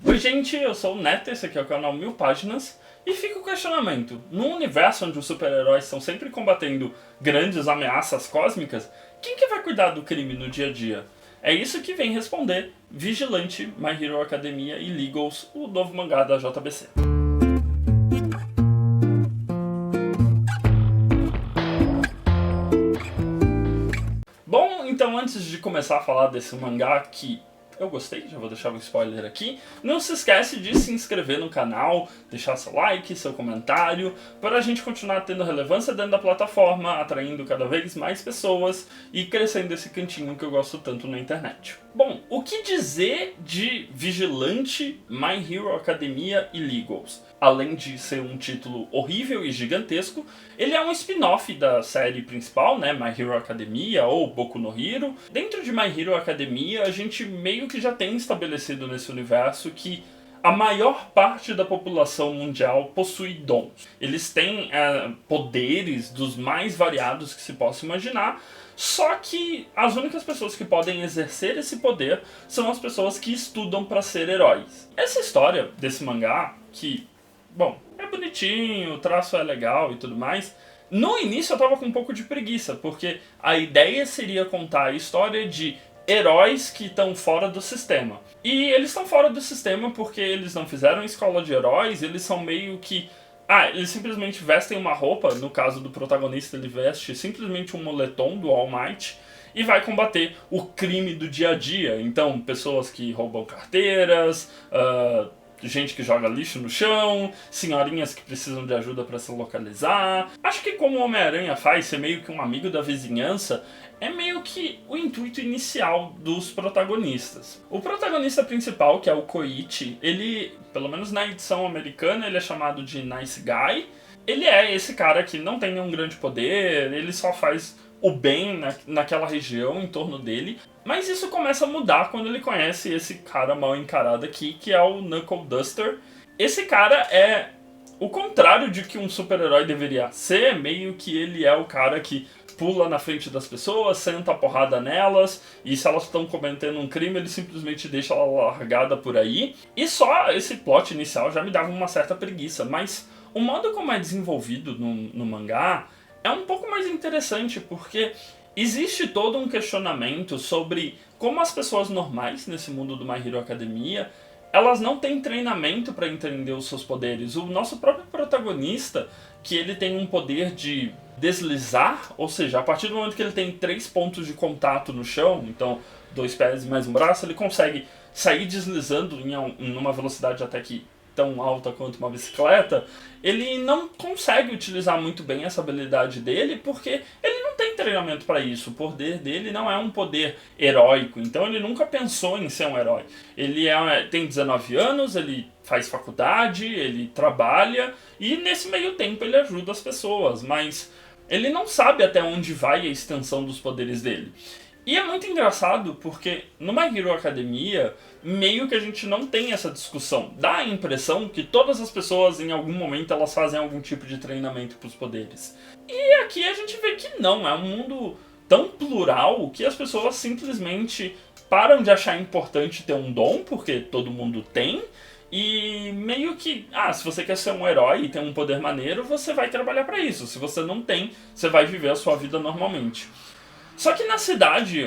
Oi gente, eu sou o Neto, esse aqui é o canal 1000 Páginas, e fica o questionamento: num universo onde os super-heróis estão sempre combatendo grandes ameaças cósmicas, quem que vai cuidar do crime no dia a dia? É isso que vem responder Vigilante, My Hero Academia e Legals, o novo mangá da JBC. Bom, então antes de começar a falar desse mangá que eu gostei, já vou deixar um spoiler aqui, não se esquece de se inscrever no canal, deixar seu like, seu comentário, para a gente continuar tendo relevância dentro da plataforma, atraindo cada vez mais pessoas e crescendo esse cantinho que eu gosto tanto na internet. Bom, o que dizer de Vigilante, My Hero Academia e Legals? Além de ser um título horrível e gigantesco, ele é um spin-off da série principal, né, My Hero Academia ou Boku no Hero. Dentro de My Hero Academia, a gente meio que já tem estabelecido nesse universo que a maior parte da população mundial possui dons. Eles têm poderes dos mais variados que se possa imaginar, só que as únicas pessoas que podem exercer esse poder são as pessoas que estudam para ser heróis. Essa história desse mangá, que, bom, é bonitinho, o traço é legal e tudo mais, no início eu tava com um pouco de preguiça, porque a ideia seria contar a história de heróis que estão fora do sistema. E eles estão fora do sistema porque eles não fizeram escola de heróis, eles são meio que... eles simplesmente vestem uma roupa, no caso do protagonista ele veste simplesmente um moletom do All Might e vai combater o crime do dia a dia. Então, pessoas que roubam carteiras, gente que joga lixo no chão, senhorinhas que precisam de ajuda para se localizar. Acho que como o Homem-Aranha faz, ser meio que um amigo da vizinhança, é meio que o intuito inicial dos protagonistas. O protagonista principal, que é o Koichi, ele, pelo menos na edição americana, ele é chamado de Nice Guy. Ele é esse cara que não tem nenhum grande poder, ele só faz o bem naquela região em torno dele. Mas isso começa a mudar quando ele conhece esse cara mal encarado aqui, que é o Knuckle Duster. Esse cara é o contrário de que um super-herói deveria ser, meio que ele é o cara que pula na frente das pessoas, senta a porrada nelas, e se elas estão cometendo um crime, ele simplesmente deixa ela largada por aí. E só esse plot inicial já me dava uma certa preguiça, mas o modo como é desenvolvido no mangá é um pouco mais interessante, porque existe todo um questionamento sobre como as pessoas normais nesse mundo do My Hero Academia, elas não têm treinamento para entender os seus poderes. O nosso próprio protagonista, que ele tem um poder de deslizar, ou seja, a partir do momento que ele tem 3 pontos de contato no chão, então 2 pés e mais um braço, ele consegue sair deslizando em uma velocidade até que tão alta quanto uma bicicleta. Ele não consegue utilizar muito bem essa habilidade dele porque ele não tem treinamento para isso. O poder dele não é um poder heróico, então ele nunca pensou em ser um herói. Ele tem 19 anos, ele faz faculdade, ele trabalha e nesse meio tempo ele ajuda as pessoas, mas ele não sabe até onde vai a extensão dos poderes dele. E é muito engraçado porque no My Hero Academia, meio que a gente não tem essa discussão. Dá a impressão que todas as pessoas, em algum momento, elas fazem algum tipo de treinamento para os poderes. E aqui a gente vê que não, é um mundo tão plural que as pessoas simplesmente param de achar importante ter um dom, porque todo mundo tem, e meio que, se você quer ser um herói e ter um poder maneiro, você vai trabalhar para isso. Se você não tem, você vai viver a sua vida normalmente. Só que na cidade,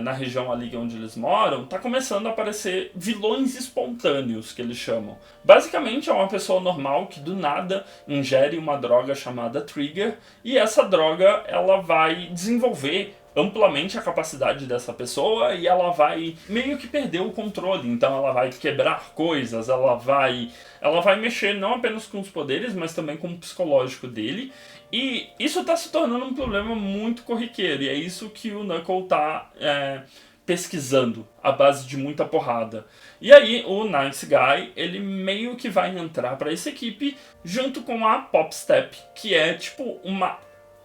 na região ali onde eles moram, tá começando a aparecer vilões espontâneos, que eles chamam. Basicamente é uma pessoa normal que do nada ingere uma droga chamada Trigger, e essa droga ela vai desenvolver amplamente a capacidade dessa pessoa e ela vai meio que perder o controle. Então ela vai quebrar coisas, ela vai mexer não apenas com os poderes, mas também com o psicológico dele. E isso está se tornando um problema muito corriqueiro, e é isso que o Knuckle está pesquisando, à base de muita porrada. E aí o Nice Guy, ele meio que vai entrar para essa equipe junto com a Popstep, que é tipo uma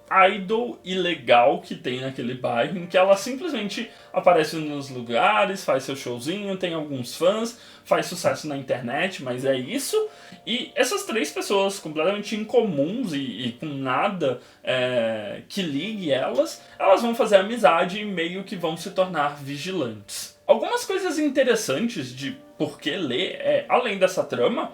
idol ilegal que tem naquele bairro, em que ela simplesmente aparece nos lugares, faz seu showzinho, tem alguns fãs, faz sucesso na internet, mas é isso. E essas 3 pessoas completamente incomuns e com nada que ligue elas vão fazer amizade e meio que vão se tornar vigilantes. Algumas coisas interessantes de por que ler é, além dessa trama,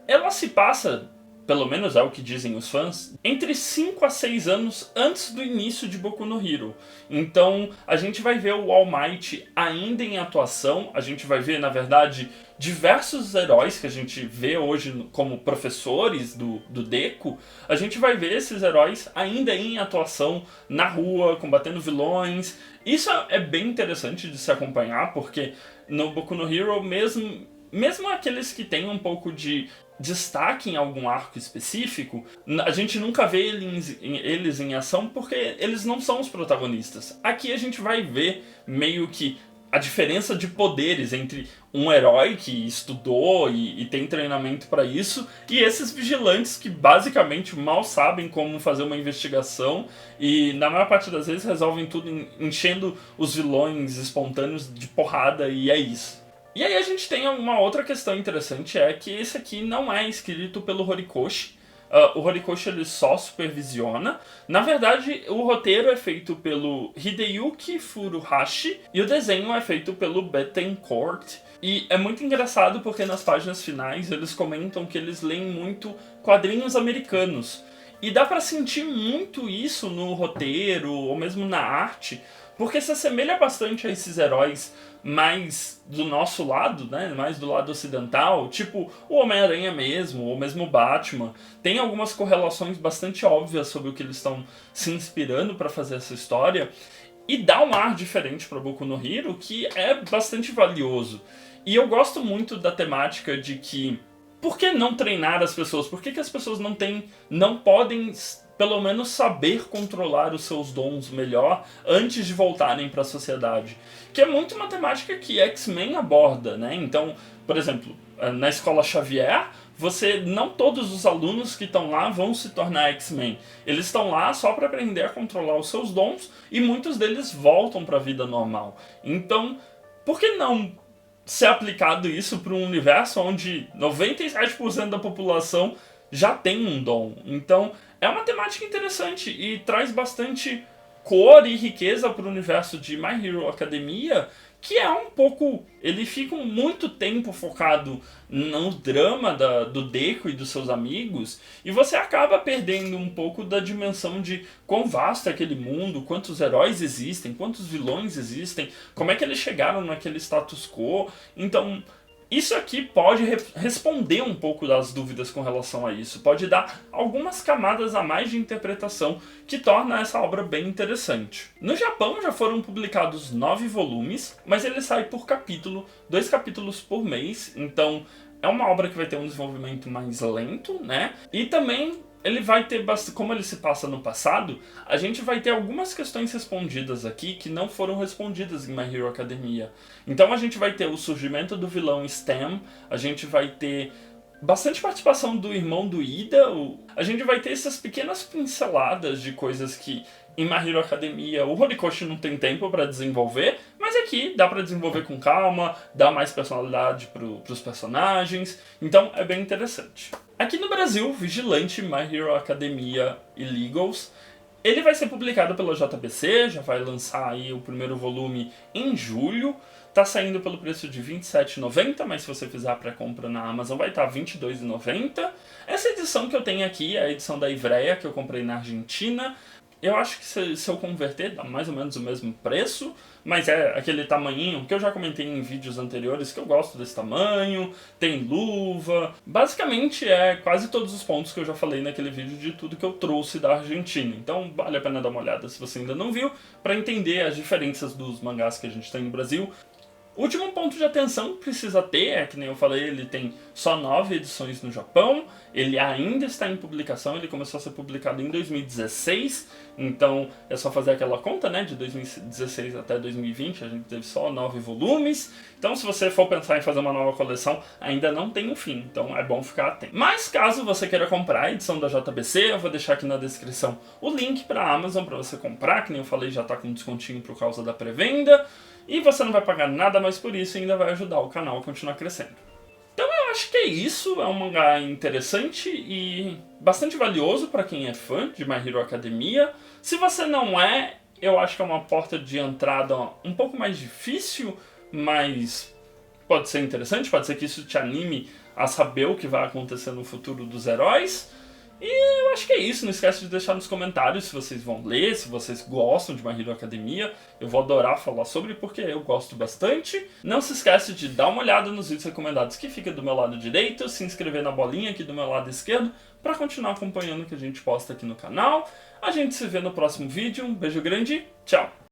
ela se passa, pelo menos é o que dizem os fãs, entre 5 a 6 anos antes do início de Boku no Hero. Então a gente vai ver o All Might ainda em atuação, a gente vai ver, na verdade, diversos heróis que a gente vê hoje como professores do Deku, a gente vai ver esses heróis ainda em atuação na rua, combatendo vilões. Isso é bem interessante de se acompanhar, porque no Boku no Hero, mesmo aqueles que têm um pouco de destaque em algum arco específico, a gente nunca vê eles em ação porque eles não são os protagonistas. Aqui a gente vai ver meio que a diferença de poderes entre um herói que estudou e tem treinamento para isso e esses vigilantes que basicamente mal sabem como fazer uma investigação e na maior parte das vezes resolvem tudo enchendo os vilões espontâneos de porrada e é isso. E aí a gente tem uma outra questão interessante, é que esse aqui não é escrito pelo Horikoshi. O Horikoshi ele só supervisiona. Na verdade, o roteiro é feito pelo Hideyuki Furuhashi e o desenho é feito pelo Betancourt. E é muito engraçado porque nas páginas finais eles comentam que eles leem muito quadrinhos americanos. E dá pra sentir muito isso no roteiro ou mesmo na arte, porque se assemelha bastante a esses heróis mais do nosso lado, né? Mais do lado ocidental, tipo o Homem-Aranha mesmo, ou mesmo o Batman. Tem algumas correlações bastante óbvias sobre o que eles estão se inspirando para fazer essa história, e dá um ar diferente para Boku no Hero que é bastante valioso. E eu gosto muito da temática de que por que não treinar as pessoas? Por que as pessoas não podem pelo menos saber controlar os seus dons melhor antes de voltarem para a sociedade? Que é muito uma temática que X-Men aborda, né? Então, por exemplo, na Escola Xavier, não todos os alunos que estão lá vão se tornar X-Men. Eles estão lá só para aprender a controlar os seus dons e muitos deles voltam para a vida normal. Então, por que não ser aplicado isso para um universo onde 97% da população já tem um dom? Então, é uma temática interessante e traz bastante cor e riqueza para o universo de My Hero Academia, que é um pouco... Ele fica muito tempo focado no drama do Deku e dos seus amigos, e você acaba perdendo um pouco da dimensão de quão vasto é aquele mundo, quantos heróis existem, quantos vilões existem, como é que eles chegaram naquele status quo. Então, isso aqui pode responder um pouco das dúvidas com relação a isso, pode dar algumas camadas a mais de interpretação que torna essa obra bem interessante. No Japão já foram publicados 9 volumes, mas ele sai por capítulo, 2 capítulos por mês, então é uma obra que vai ter um desenvolvimento mais lento, né? E também ele vai ter, como ele se passa no passado, a gente vai ter algumas questões respondidas aqui que não foram respondidas em My Hero Academia. Então a gente vai ter o surgimento do vilão Stem, a gente vai ter bastante participação do irmão do Ida, a gente vai ter essas pequenas pinceladas de coisas que em My Hero Academia o Horikoshi não tem tempo para desenvolver, mas aqui dá para desenvolver com calma, dá mais personalidade pros personagens, então é bem interessante. Aqui no Brasil, Vigilante, My Hero Academia e Legals, ele vai ser publicado pela JBC, já vai lançar aí o primeiro volume em julho. Tá saindo pelo preço de R$ 27,90, mas se você fizer a pré-compra na Amazon vai estar R$ 22,90. Essa edição que eu tenho aqui é a edição da Ivrea, que eu comprei na Argentina. Eu acho que se eu converter dá mais ou menos o mesmo preço, mas é aquele tamanhinho que eu já comentei em vídeos anteriores, que eu gosto desse tamanho, tem luva. Basicamente é quase todos os pontos que eu já falei naquele vídeo de tudo que eu trouxe da Argentina. Então vale a pena dar uma olhada se você ainda não viu, para entender as diferenças dos mangás que a gente tem no Brasil. O último ponto de atenção que precisa ter é que, nem eu falei, ele tem só 9 edições no Japão, ele ainda está em publicação, ele começou a ser publicado em 2016, então é só fazer aquela conta, né, de 2016 até 2020, a gente teve só 9 volumes, então se você for pensar em fazer uma nova coleção, ainda não tem um fim, então é bom ficar atento. Mas caso você queira comprar a edição da JBC, eu vou deixar aqui na descrição o link para a Amazon para você comprar, que nem eu falei, já está com descontinho por causa da pré-venda. E você não vai pagar nada mais por isso e ainda vai ajudar o canal a continuar crescendo. Então eu acho que é isso, é um mangá interessante e bastante valioso para quem é fã de My Hero Academia. Se você não é, eu acho que é uma porta de entrada um pouco mais difícil, mas pode ser interessante, pode ser que isso te anime a saber o que vai acontecer no futuro dos heróis. E eu acho que é isso, não esquece de deixar nos comentários se vocês vão ler, se vocês gostam de My Hero Academia. Eu vou adorar falar sobre porque eu gosto bastante. Não se esquece de dar uma olhada nos vídeos recomendados que fica do meu lado direito, se inscrever na bolinha aqui do meu lado esquerdo para continuar acompanhando o que a gente posta aqui no canal. A gente se vê no próximo vídeo, um beijo grande, tchau!